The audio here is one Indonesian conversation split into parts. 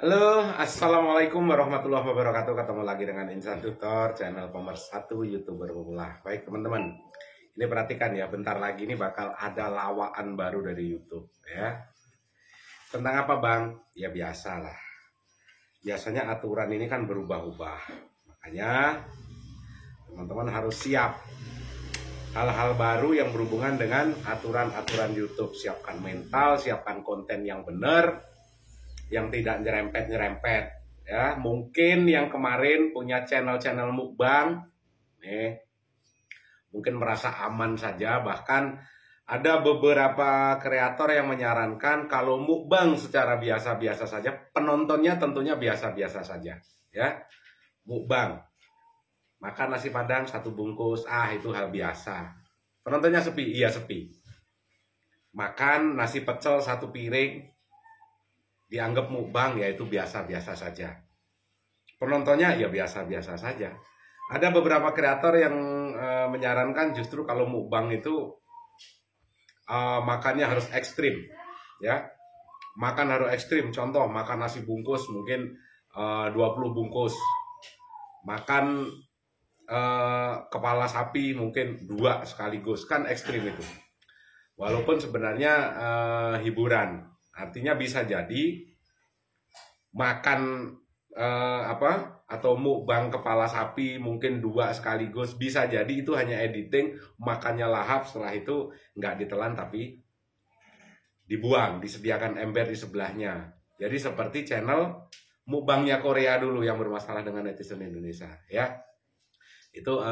Halo, assalamualaikum warahmatullahi wabarakatuh. Ketemu lagi dengan Insan Tutor, channel pemersatu YouTuber pemula. Baik teman-teman, ini perhatikan ya, bentar lagi ini bakal ada lawaan baru dari YouTube ya. Tentang apa bang? Ya biasalah. Biasanya aturan ini kan berubah-ubah. Makanya teman-teman harus siap hal-hal baru yang berhubungan dengan aturan-aturan YouTube. Siapkan mental, siapkan konten yang benar, yang tidak nyerempet-nyerempet ya. Mungkin yang kemarin punya channel-channel mukbang mungkin merasa aman saja, bahkan ada beberapa kreator yang menyarankan kalau mukbang secara biasa-biasa saja, penontonnya tentunya biasa-biasa saja ya. Mukbang makan nasi padang satu bungkus, itu hal biasa. Penontonnya sepi, iya sepi. Makan nasi pecel satu piring dianggap mukbang, yaitu biasa-biasa saja. Penontonnya ya biasa-biasa saja. Ada beberapa kreator yang menyarankan justru kalau mukbang itu makannya harus ekstrim ya. Makan harus ekstrim. Contoh makan nasi bungkus mungkin 20 bungkus. Makan kepala sapi mungkin 2 sekaligus, kan ekstrim itu. Walaupun sebenarnya hiburan. Artinya bisa jadi makan atau mukbang kepala sapi mungkin 2 sekaligus, bisa jadi itu hanya editing, makannya lahap, setelah itu nggak ditelan tapi dibuang, disediakan ember di sebelahnya. Jadi seperti channel mukbangnya Korea dulu yang bermasalah dengan netizen Indonesia ya. Itu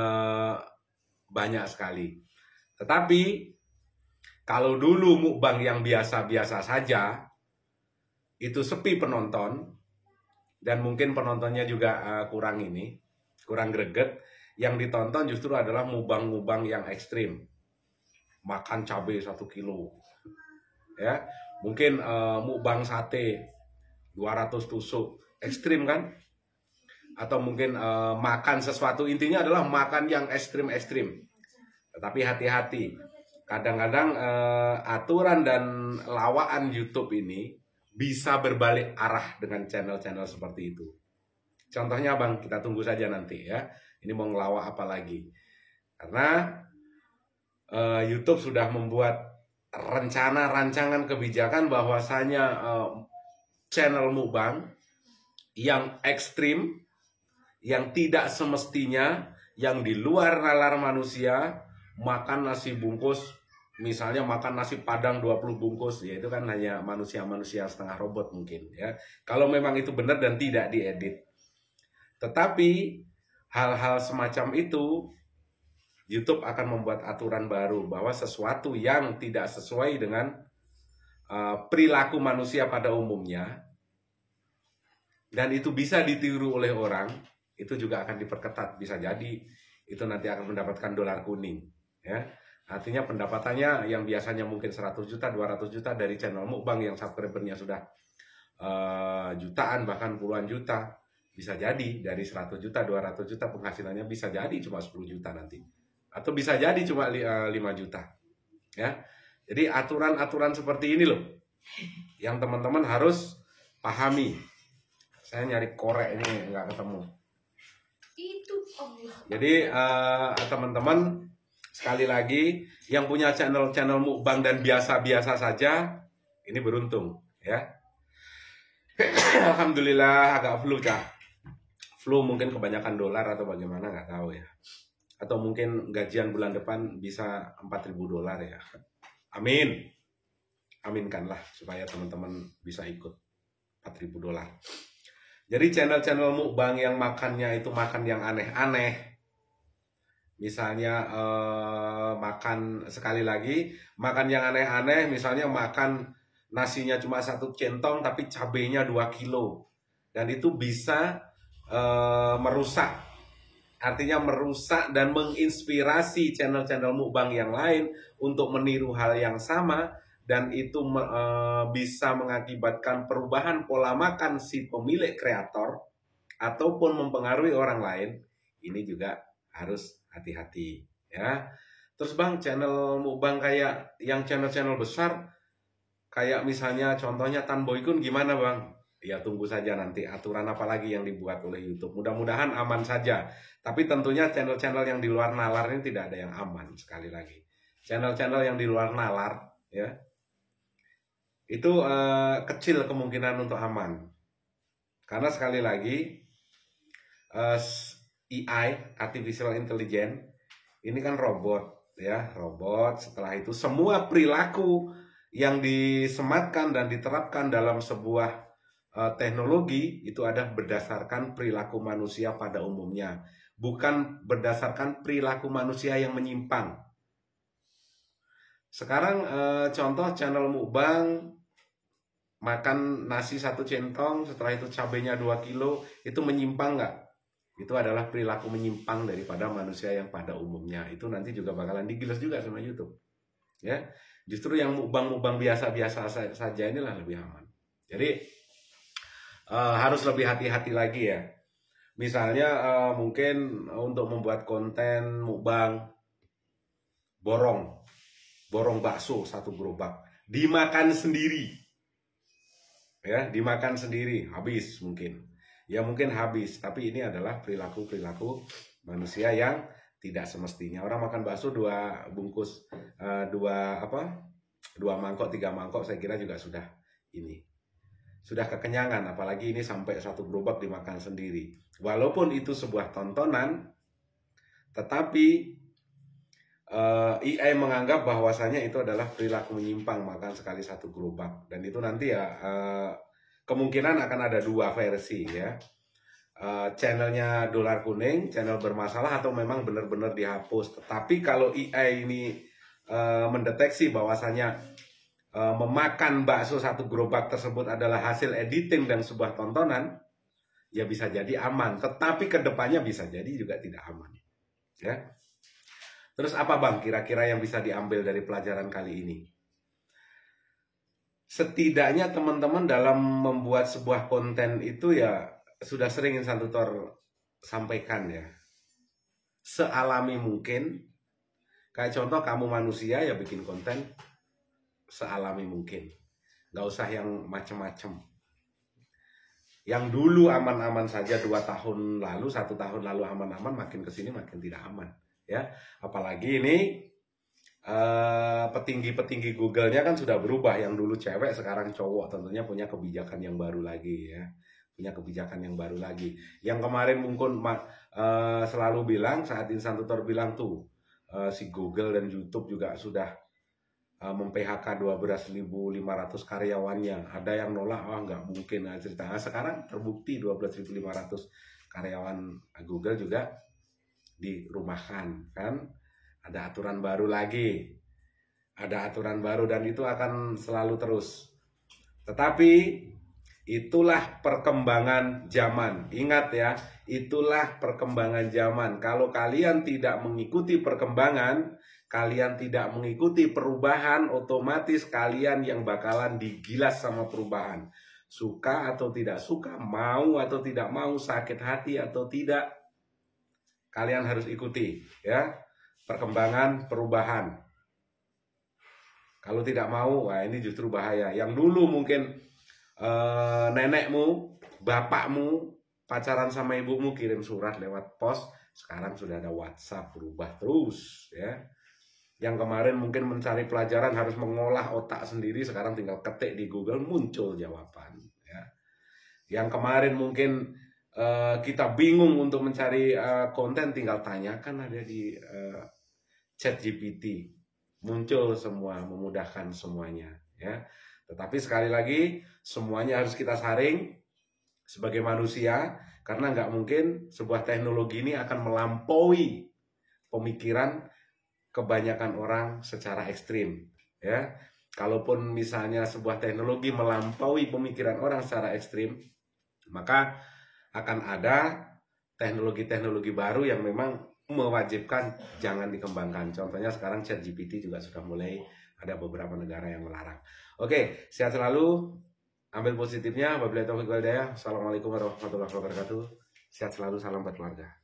banyak sekali. Tetapi kalau dulu mukbang yang biasa-biasa saja itu sepi penonton, dan mungkin penontonnya juga kurang greget, yang ditonton justru adalah mukbang-mukbang yang ekstrim. Makan cabai 1 kilo ya, mungkin mukbang sate 200 tusuk, ekstrim kan? Atau mungkin makan sesuatu, intinya adalah makan yang ekstrim-ekstrim. Tetapi hati-hati, kadang-kadang aturan dan lawaan YouTube ini bisa berbalik arah dengan channel-channel seperti itu. Contohnya bang, kita tunggu saja nanti ya. Ini mau ngelawak apa lagi? Karena YouTube sudah membuat rencana rancangan kebijakan bahwasanya channel mukbang yang ekstrim, yang tidak semestinya, yang di luar nalar manusia, makan nasi bungkus, misalnya makan nasi padang 20 bungkus, ya itu kan hanya manusia-manusia setengah robot mungkin ya. Kalau memang itu benar dan tidak diedit. Tetapi hal-hal semacam itu YouTube akan membuat aturan baru bahwa sesuatu yang tidak sesuai dengan perilaku manusia pada umumnya dan itu bisa ditiru oleh orang, itu juga akan diperketat. Bisa jadi itu nanti akan mendapatkan dolar kuning ya. Artinya pendapatannya yang biasanya mungkin 100 juta, 200 juta dari channel mukbang yang subscribernya sudah jutaan bahkan puluhan juta, bisa jadi dari 100 juta, 200 juta penghasilannya bisa jadi cuma 10 juta nanti. Atau bisa jadi cuma 5 juta ya. Jadi aturan-aturan seperti ini loh yang teman-teman harus pahami. Saya nyari korek ini nggak ketemu. Jadi teman-teman, sekali lagi yang punya channel-channel mukbang dan biasa-biasa saja ini beruntung ya. Alhamdulillah, agak flu cah. Flu mungkin kebanyakan dolar atau bagaimana nggak tahu ya. Atau mungkin gajian bulan depan bisa 4.000 dolar ya. Amin. Aminkanlah supaya teman-teman bisa ikut 4.000 dolar. Jadi channel-channel mukbang yang makannya itu makan yang aneh-aneh. Misalnya makan, sekali lagi, makan yang aneh-aneh, misalnya makan nasinya cuma 1 centong tapi cabenya 2 kilo. Dan itu bisa merusak. Artinya merusak dan menginspirasi channel-channel mukbang yang lain untuk meniru hal yang sama, dan itu bisa mengakibatkan perubahan pola makan si pemilik kreator ataupun mempengaruhi orang lain. Ini juga harus hati-hati ya. Terus bang, channel mukbang kayak yang channel-channel besar kayak misalnya contohnya Tan Boy Kun gimana bang? Ya tunggu saja nanti aturan apa lagi yang dibuat oleh YouTube. Mudah-mudahan aman saja. Tapi tentunya channel-channel yang di luar nalar ini tidak ada yang aman, sekali lagi. Channel-channel yang di luar nalar ya itu kecil kemungkinan untuk aman. Karena sekali lagi AI, artificial intelligence, ini kan robot ya, robot. Setelah itu semua perilaku yang disematkan dan diterapkan dalam sebuah teknologi itu ada berdasarkan perilaku manusia pada umumnya, bukan berdasarkan perilaku manusia yang menyimpang. Sekarang contoh channel mukbang, makan nasi 1 centong, setelah itu cabenya 2 kilo, itu menyimpang nggak? Itu adalah perilaku menyimpang daripada manusia yang pada umumnya. Itu nanti juga bakalan digilas juga sama YouTube. Ya, justru yang mukbang-mukbang biasa-biasa saja inilah lebih aman. Jadi harus lebih hati-hati lagi ya. Misalnya mungkin untuk membuat konten mukbang borong bakso 1 gerobak, dimakan sendiri. Ya, dimakan sendiri, habis mungkin. Ya mungkin habis, tapi ini adalah perilaku-perilaku manusia yang tidak semestinya. Orang makan bakso 2 bungkus, 2 mangkok, 3 mangkok, saya kira juga sudah kekenyangan, apalagi ini sampai 1 gerobak dimakan sendiri. Walaupun itu sebuah tontonan, tetapi AI menganggap bahwasanya itu adalah perilaku menyimpang, makan sekali 1 gerobak. Dan itu nanti ya kemungkinan akan ada 2 versi ya. Channelnya dolar kuning, channel bermasalah, atau memang benar-benar dihapus. Tetapi kalau AI ini mendeteksi bahwasanya memakan bakso 1 gerobak tersebut adalah hasil editing dan sebuah tontonan, ya bisa jadi aman. Tetapi kedepannya bisa jadi juga tidak aman. Ya. Terus apa Bang kira-kira yang bisa diambil dari pelajaran kali ini? Setidaknya teman-teman dalam membuat sebuah konten itu ya sudah sering Insan Tutor sampaikan ya. Sealami mungkin. Kayak contoh kamu manusia ya bikin konten sealami mungkin, nggak usah yang macem-macem. Yang dulu aman-aman saja 2 tahun lalu, 1 tahun lalu aman-aman, makin kesini makin tidak aman ya. Apalagi ini petinggi-petinggi Google-nya kan sudah berubah, yang dulu cewek sekarang cowok, tentunya punya kebijakan yang baru lagi ya, punya kebijakan yang baru lagi. Yang kemarin mungkin selalu bilang, saat Insan Tutor bilang tuh si Google dan YouTube juga sudah mem-PHK 12.500 karyawannya. Ada yang nolak, nggak mungkin cerita. Sekarang terbukti 12.500 karyawan Google juga dirumahkan kan. Ada aturan baru lagi. Ada aturan baru dan itu akan selalu terus. Tetapi itulah perkembangan zaman. Ingat ya, itulah perkembangan zaman. Kalau kalian tidak mengikuti perkembangan, kalian tidak mengikuti perubahan, otomatis kalian yang bakalan digilas sama perubahan. Suka atau tidak suka, mau atau tidak mau, sakit hati atau tidak, kalian harus ikuti ya perkembangan perubahan. Kalau tidak mau, wah ini justru bahaya. Yang dulu mungkin nenekmu, bapakmu pacaran sama ibumu kirim surat lewat pos, sekarang sudah ada WhatsApp, berubah terus ya. Yang kemarin mungkin mencari pelajaran harus mengolah otak sendiri, sekarang tinggal ketik di Google muncul jawaban ya. Yang kemarin mungkin kita bingung untuk mencari konten, tinggal tanyakan ada di ChatGPT, muncul semua, memudahkan semuanya ya. Tetapi sekali lagi semuanya harus kita saring sebagai manusia, karena nggak mungkin sebuah teknologi ini akan melampaui pemikiran kebanyakan orang secara ekstrim ya. Kalaupun misalnya sebuah teknologi melampaui pemikiran orang secara ekstrim, maka akan ada teknologi-teknologi baru yang memang mewajibkan jangan dikembangkan. Contohnya sekarang ChatGPT juga sudah mulai ada beberapa negara yang melarang. Oke, sehat selalu, ambil positifnya. Wabillahi taufiq wal hidayah. Assalamualaikum warahmatullahi wabarakatuh. Sehat selalu, salam buat keluarga.